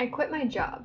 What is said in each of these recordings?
I quit my job.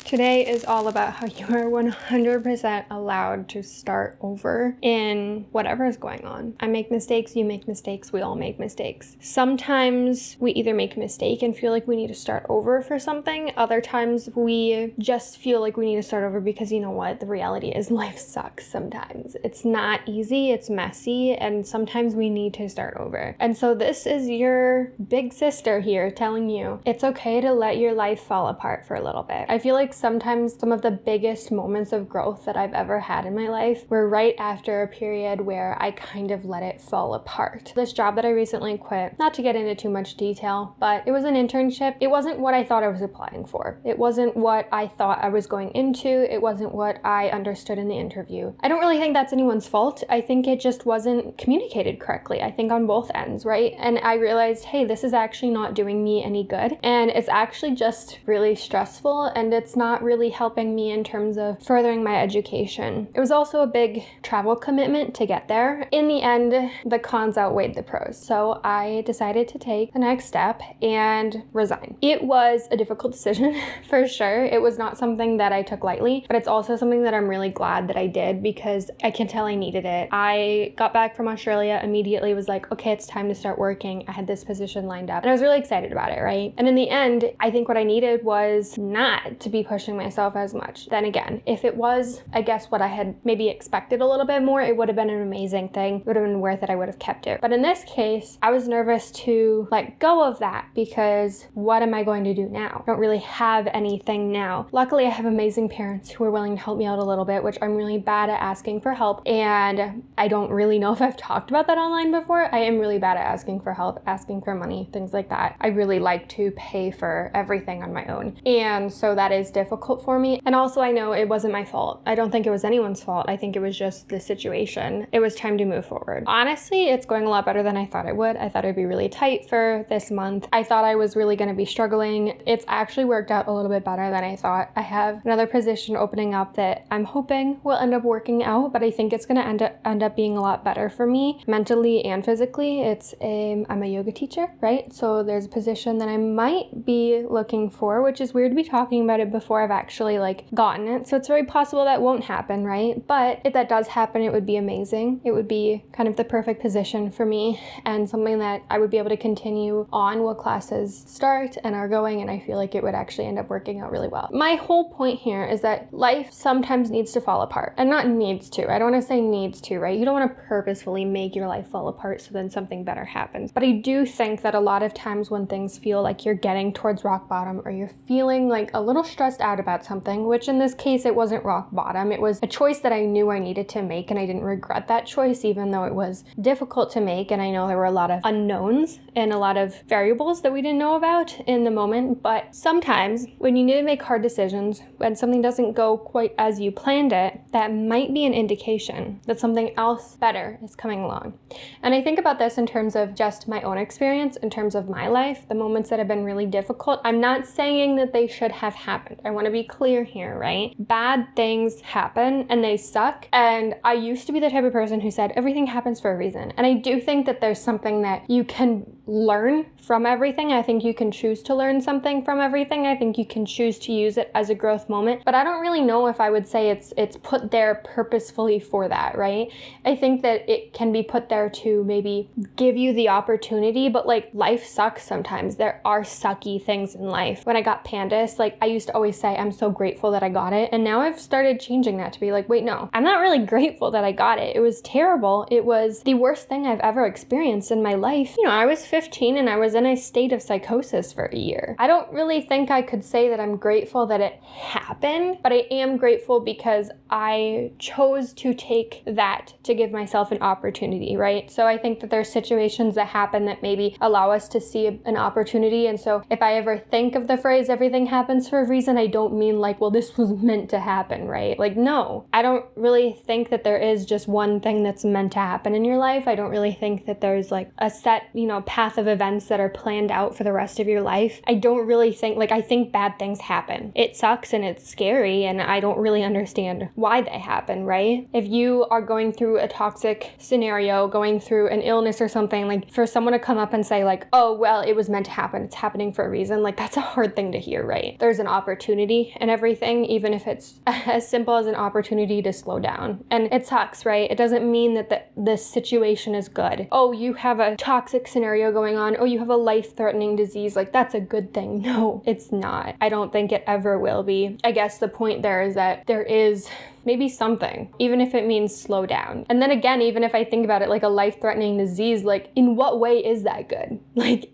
Today is all about how you are 100% allowed to start over in whatever is going on. I make mistakes, you make mistakes, we all make mistakes. Sometimes we either make a mistake and feel like we need to start over for something. Other times we just feel like we need to start over because you know what? The reality is life sucks sometimes. It's not easy, it's messy, and sometimes we need to start over. And so this is your big sister here telling you it's okay to let your life fall apart for a little bit. I feel like sometimes some of the biggest moments of growth that I've ever had in my life were right after a period where I kind of let it fall apart. This job that I recently quit, not to get into too much detail, but it was an internship. It wasn't what I thought I was applying for. It wasn't what I thought I was going into. It wasn't what I understood in the interview. I don't really think that's anyone's fault. I think it just wasn't communicated correctly. I think on both ends, right? And I realized, hey, this is actually not doing me any good. And it's actually just really stressful, and it's not really helping me in terms of furthering my education. It was also a big travel commitment to get there. In the end, the cons outweighed the pros. So I decided to take the next step and resign. It was a difficult decision for sure. It was not something that I took lightly, but it's also something that I'm really glad that I did because I can tell I needed it. I got back from Australia, immediately was like, okay, it's time to start working. I had this position lined up and I was really excited about it, right? And in the end, I think what I needed was not to be pushing myself as much. Then again, if it was, I guess, what I had maybe expected a little bit more, it would have been an amazing thing. It would have been worth it. I would have kept it. But in this case, I was nervous to let go of that because what am I going to do now? I don't really have anything now. Luckily, I have amazing parents who are willing to help me out a little bit, which I'm really bad at asking for help. And I don't really know if I've talked about that online before. I am really bad at asking for help, asking for money, things like that. I really like to pay for everything on my own. And so that is difficult for me. And also I know it wasn't my fault. I don't think it was anyone's fault. I think it was just the situation. It was time to move forward. Honestly, it's going a lot better than I thought it would. I thought it'd be really tight for this month. I thought I was really going to be struggling. It's actually worked out a little bit better than I thought. I have another position opening up that I'm hoping will end up working out, but I think it's going to end up being a lot better for me mentally and physically. I'm a yoga teacher, right? So there's a position that I might be looking for, which is weird to be talking about it before I've actually gotten it. So it's very possible that won't happen, right? But if that does happen, it would be amazing. It would be kind of the perfect position for me and something that I would be able to continue on while classes start and are going, and I feel like it would actually end up working out really well. My whole point here is that life sometimes needs to fall apart, and not needs to. I don't want to say needs to, right? You don't want to purposefully make your life fall apart so then something better happens. But I do think that a lot of times when things feel like you're getting towards rock bottom or you're feeling like a little stressed out about something, which in this case, it wasn't rock bottom. It was a choice that I knew I needed to make, and I didn't regret that choice, even though it was difficult to make. And I know there were a lot of unknowns and a lot of variables that we didn't know about in the moment. But sometimes when you need to make hard decisions, when something doesn't go quite as you planned it, that might be an indication that something else better is coming along. And I think about this in terms of just my own experience, in terms of my life, the moments that have been really difficult. I'm not saying that they should have happened. I want to be clear here, right? Bad things happen and they suck. And I used to be the type of person who said everything happens for a reason. And I do think that there's something that you can learn from everything. I think you can choose to learn something from everything. I think you can choose to use it as a growth moment. But I don't really know if I would say it's put there purposefully for that, right? I think that it can be put there to maybe give you the opportunity, but life sucks sometimes. There are sucky things in life. When I got Pandas, I used to always say, I'm so grateful that I got it. And now I've started changing that to be wait, no, I'm not really grateful that I got it. It was terrible. It was the worst thing I've ever experienced in my life. I was 15 and I was in a state of psychosis for a year. I don't really think I could say that I'm grateful that it happened, but I am grateful because I chose to take that to give myself an opportunity, right? So I think that there's situations that happen that maybe allow us to see an opportunity. And so if I ever think of the phrase, everything happens for a reason, I don't mean well, this was meant to happen, right? No, I don't really think that there is just one thing that's meant to happen in your life. I don't really think that there's a set, path path of events that are planned out for the rest of your life. I don't really think, I think bad things happen. It sucks and it's scary, and I don't really understand why they happen, right? If you are going through a toxic scenario, going through an illness or something, for someone to come up and say oh, well, it was meant to happen, it's happening for a reason, that's a hard thing to hear, right? There's an opportunity in everything, even if it's as simple as an opportunity to slow down. And it sucks, right? It doesn't mean that the situation is good. Oh, you have a toxic scenario going on. Oh, you have a life-threatening disease. That's a good thing. No, it's not. I don't think it ever will be. I guess the point there is that there is maybe something, even if it means slow down. And then again, even if I think about it a life-threatening disease, in what way is that good?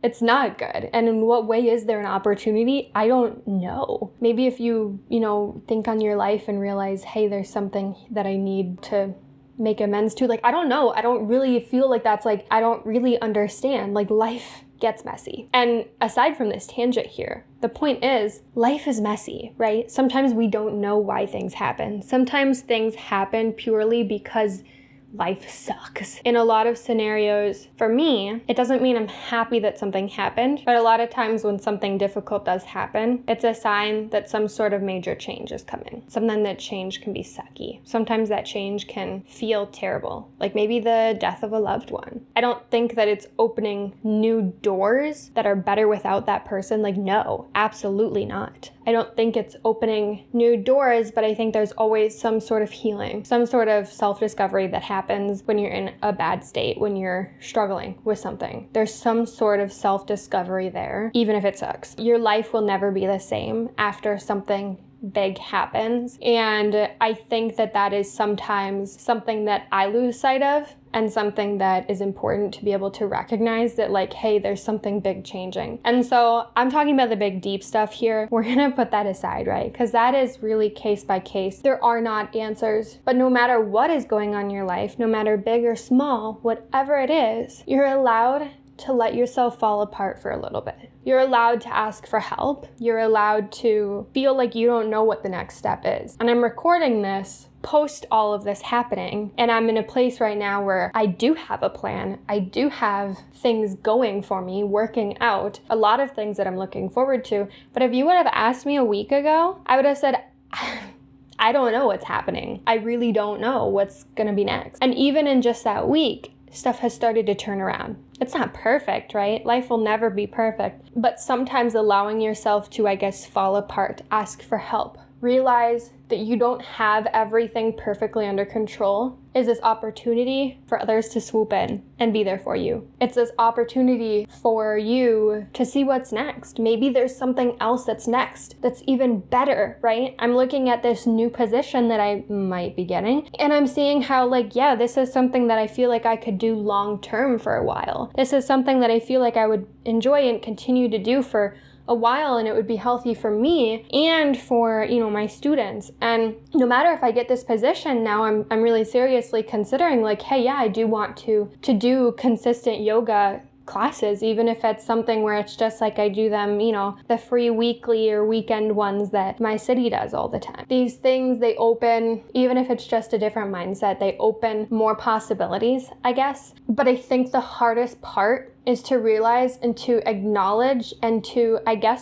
It's not good. And in what way is there an opportunity? I don't know. Maybe if you, think on your life and realize, hey, there's something that I need to make amends to. I don't know. I don't really feel that's I don't really understand. Life gets messy. And aside from this tangent here, the point is, life is messy, right? Sometimes we don't know why things happen. Sometimes things happen purely because life sucks. In a lot of scenarios, for me, it doesn't mean I'm happy that something happened, but a lot of times when something difficult does happen, it's a sign that some sort of major change is coming. Sometimes that change can be sucky. Sometimes that change can feel terrible, maybe the death of a loved one. I don't think that it's opening new doors that are better without that person. No, absolutely not. I don't think it's opening new doors, but I think there's always some sort of healing, some sort of self-discovery that happens when you're in a bad state, when you're struggling with something. There's some sort of self-discovery there, even if it sucks. Your life will never be the same after something big happens. And I think that is sometimes something that I lose sight of, and something that is important to be able to recognize that hey, there's something big changing. And so I'm talking about the big deep stuff here. We're gonna put that aside, right? Because that is really case by case. There are not answers, but no matter what is going on in your life, no matter big or small, whatever it is, you're allowed to let yourself fall apart for a little bit. You're allowed to ask for help. You're allowed to feel like you don't know what the next step is. And I'm recording this post all of this happening, and I'm in a place right now where I do have a plan. I do have things going for me, working out, a lot of things that I'm looking forward to. But if you would have asked me a week ago, I would have said, I don't know what's happening. I really don't know what's gonna be next. And even in just that week, stuff has started to turn around. It's not perfect, right? Life will never be perfect. But sometimes allowing yourself to, fall apart, ask for help, realize that you don't have everything perfectly under control is this opportunity for others to swoop in and be there for you. It's this opportunity for you to see what's next. Maybe there's something else that's next that's even better, right? I'm looking at this new position that I might be getting, and I'm seeing how this is something that I feel like I could do long term for a while. This is something that I feel like I would enjoy and continue to do for a while, and it would be healthy for me and for, my students. And no matter if I get this position now, I'm really seriously considering hey, yeah, I do want to do consistent yoga classes, even if it's something where it's just I do them, the free weekly or weekend ones that my city does all the time. These things, they open, even if it's just a different mindset, they open more possibilities, I guess. But I think the hardest part is to realize and to acknowledge and to,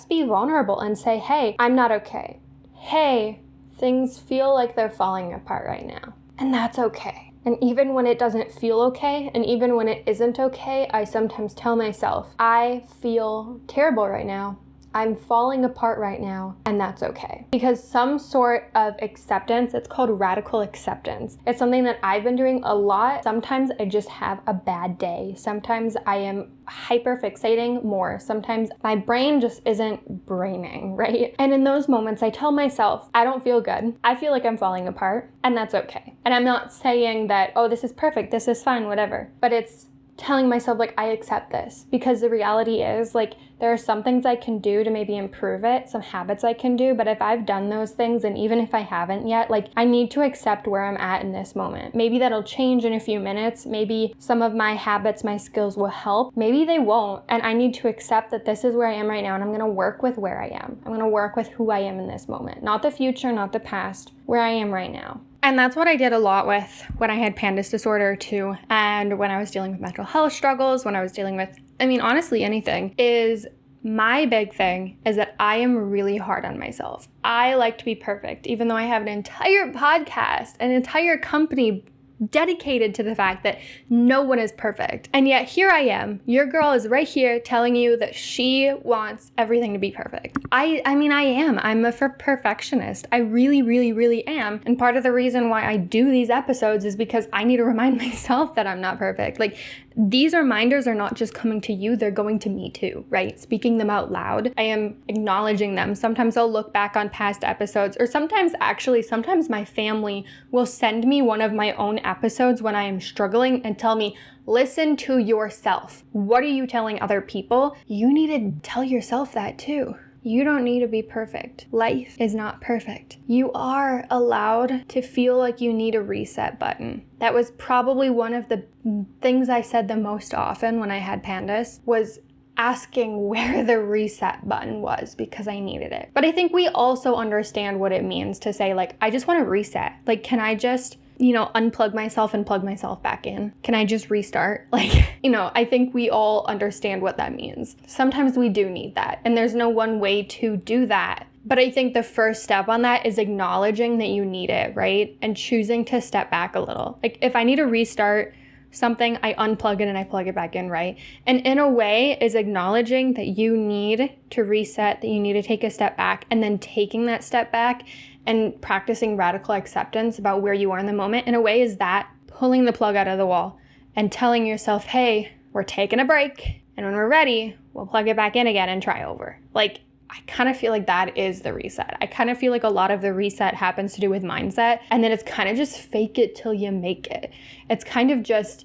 be vulnerable and say, hey, I'm not okay. Hey, things feel like they're falling apart right now. And that's okay. And even when it doesn't feel okay, and even when it isn't okay, I sometimes tell myself, I feel terrible right now. I'm falling apart right now, and that's okay. Because some sort of acceptance, it's called radical acceptance. It's something that I've been doing a lot. Sometimes I just have a bad day. Sometimes I am hyper fixating more. Sometimes my brain just isn't braining, right? And in those moments, I tell myself, I don't feel good. I feel like I'm falling apart, and that's okay. And I'm not saying that, oh, this is perfect, this is fine, whatever. But it's telling myself I accept this, because the reality is there are some things I can do to maybe improve it, some habits I can do, but if I've done those things, and even if I haven't yet, I need to accept where I'm at in this moment. Maybe that'll change in a few minutes. Maybe some of my habits, my skills will help. Maybe they won't. And I need to accept that this is where I am right now, and I'm going to work with where I am. I'm going to work with who I am in this moment. Not the future, not the past, where I am right now. And that's what I did a lot with when I had pandas disorder too. And when I was dealing with mental health struggles, when I was dealing with, honestly, anything, is my big thing is that I am really hard on myself. I like to be perfect, even though I have an entire podcast, an entire company dedicated to the fact that no one is perfect. And yet here I am, your girl is right here telling you that she wants everything to be perfect. I am. I'm a perfectionist. I really, really, really am. And part of the reason why I do these episodes is because I need to remind myself that I'm not perfect. Like, these reminders are not just coming to you, they're going to me too, right? Speaking them out loud, I am acknowledging them. Sometimes I'll look back on past episodes, or sometimes my family will send me one of my own episodes when I am struggling and tell me, listen to yourself. What are you telling other people? You need to tell yourself that too. You don't need to be perfect. Life is not perfect. You are allowed to feel like you need a reset button. That was probably one of the things I said the most often when I had pandas, was asking where the reset button was because I needed it. But I think we also understand what it means to say, like, I just want to reset. Like, can I just unplug myself and plug myself back in? Can I just restart? I think we all understand what that means. Sometimes we do need that, and there's no one way to do that. But I think the first step on that is acknowledging that you need it, right? And choosing to step back a little. Like, if I need to restart something, I unplug it and I plug it back in, right? And in a way is acknowledging that you need to reset, that you need to take a step back, and then taking that step back and practicing radical acceptance about where you are in the moment, in a way, is that pulling the plug out of the wall and telling yourself, hey, we're taking a break, and when we're ready, we'll plug it back in again and try over. Like, I kind of feel like that is the reset. I kind of feel like a lot of the reset happens to do with mindset, and then it's kind of just fake it till you make it. It's kind of just,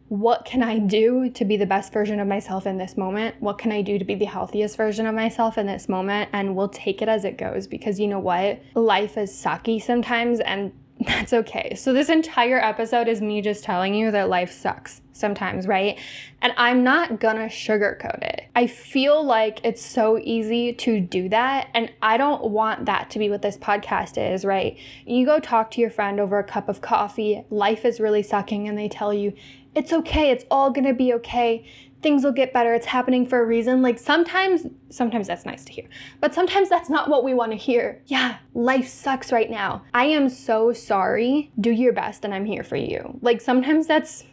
what can I do to be the best version of myself in this moment? What can I do to be the healthiest version of myself in this moment? And we'll take it as it goes, because you know what? Life is sucky sometimes, and that's okay. So this entire episode is me just telling you that life sucks sometimes, right? And I'm not gonna sugarcoat it. I feel like it's so easy to do that, and I don't want that to be what this podcast is, right? You go talk to your friend over a cup of coffee, life is really sucking, and they tell you, it's okay, it's all gonna be okay, things will get better, it's happening for a reason. Like, sometimes that's nice to hear, but sometimes that's not what we want to hear. Yeah, life sucks right now. I am so sorry. Do your best and I'm here for you. Like, sometimes that's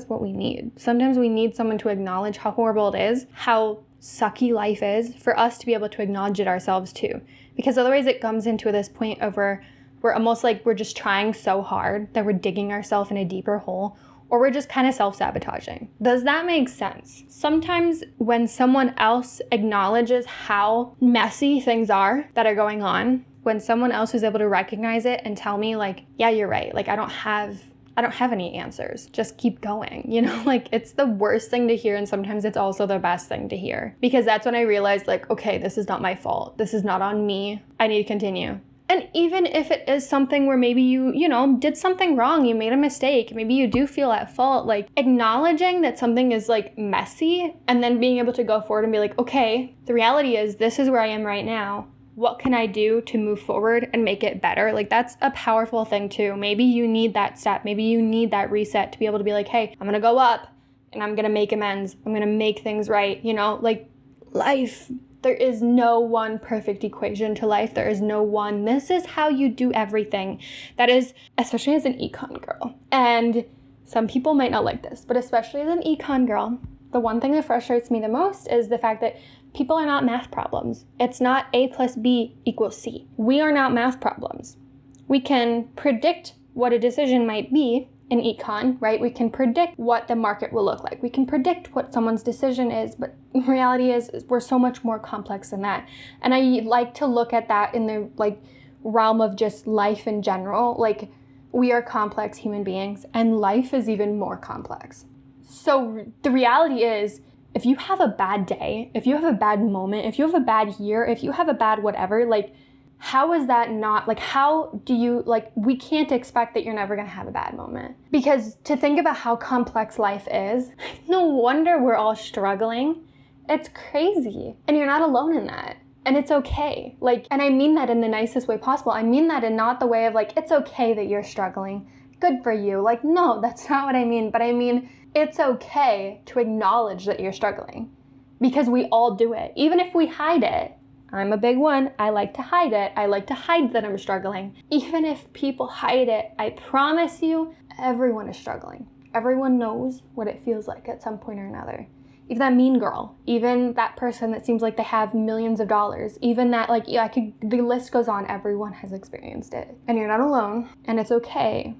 what we need. Sometimes we need someone to acknowledge how horrible it is, how sucky life is, for us to be able to acknowledge it ourselves too. Because otherwise it comes into this point of where we're almost like we're just trying so hard that we're digging ourselves in a deeper hole, or we're just kind of self-sabotaging. Does that make sense? Sometimes when someone else acknowledges how messy things are that are going on, when someone else is able to recognize it and tell me, like, yeah, you're right, like, I don't have any answers, just keep going, like, it's the worst thing to hear, and sometimes it's also the best thing to hear, because that's when I realized, like, okay, this is not my fault, this is not on me, I need to continue. And even if it is something where maybe you did something wrong, you made a mistake, maybe you do feel at fault, like, acknowledging that something is, like, messy, and then being able to go forward and be like, okay, the reality is this is where I am right now. What can I do to move forward and make it better? Like, that's a powerful thing too. Maybe you need that step. Maybe you need that reset to be able to be like, hey, I'm going to go up and I'm going to make amends. I'm going to make things right. Like, life, there is no one perfect equation to life. There is no one, this is how you do everything. That is, especially as an econ girl. And some people might not like this, but especially as an econ girl, the one thing that frustrates me the most is the fact that people are not math problems. It's not A plus B equals C. We are not math problems. We can predict what a decision might be in econ, right? We can predict what the market will look like. We can predict what someone's decision is, but reality is we're so much more complex than that. And I like to look at that in the realm of just life in general. Like, we are complex human beings, and life is even more complex. So the reality is, if you have a bad day, if you have a bad moment, if you have a bad year, if you have a bad whatever, how is that not, how do you, we can't expect that you're never going to have a bad moment. Because to think about how complex life is, no wonder we're all struggling. It's crazy. And you're not alone in that. And it's okay. Like, and I mean that in the nicest way possible. I mean that in not the way of like, it's okay that you're struggling. Good for you. Like, no, that's not what I mean. But I mean, it's okay to acknowledge that you're struggling, because we all do it. Even if we hide it. I'm a big one. I like to hide it. I like to hide that I'm struggling. Even if people hide it, I promise you, everyone is struggling. Everyone knows what it feels like at some point or another. Even that mean girl, even that person that seems like they have millions of dollars, even that, like, yeah, the list goes on. Everyone has experienced it. And you're not alone. And it's okay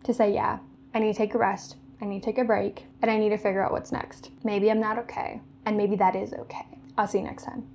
to say, yeah, I need to take a rest. I need to take a break. And I need to figure out what's next. Maybe I'm not okay. And maybe that is okay. I'll see you next time.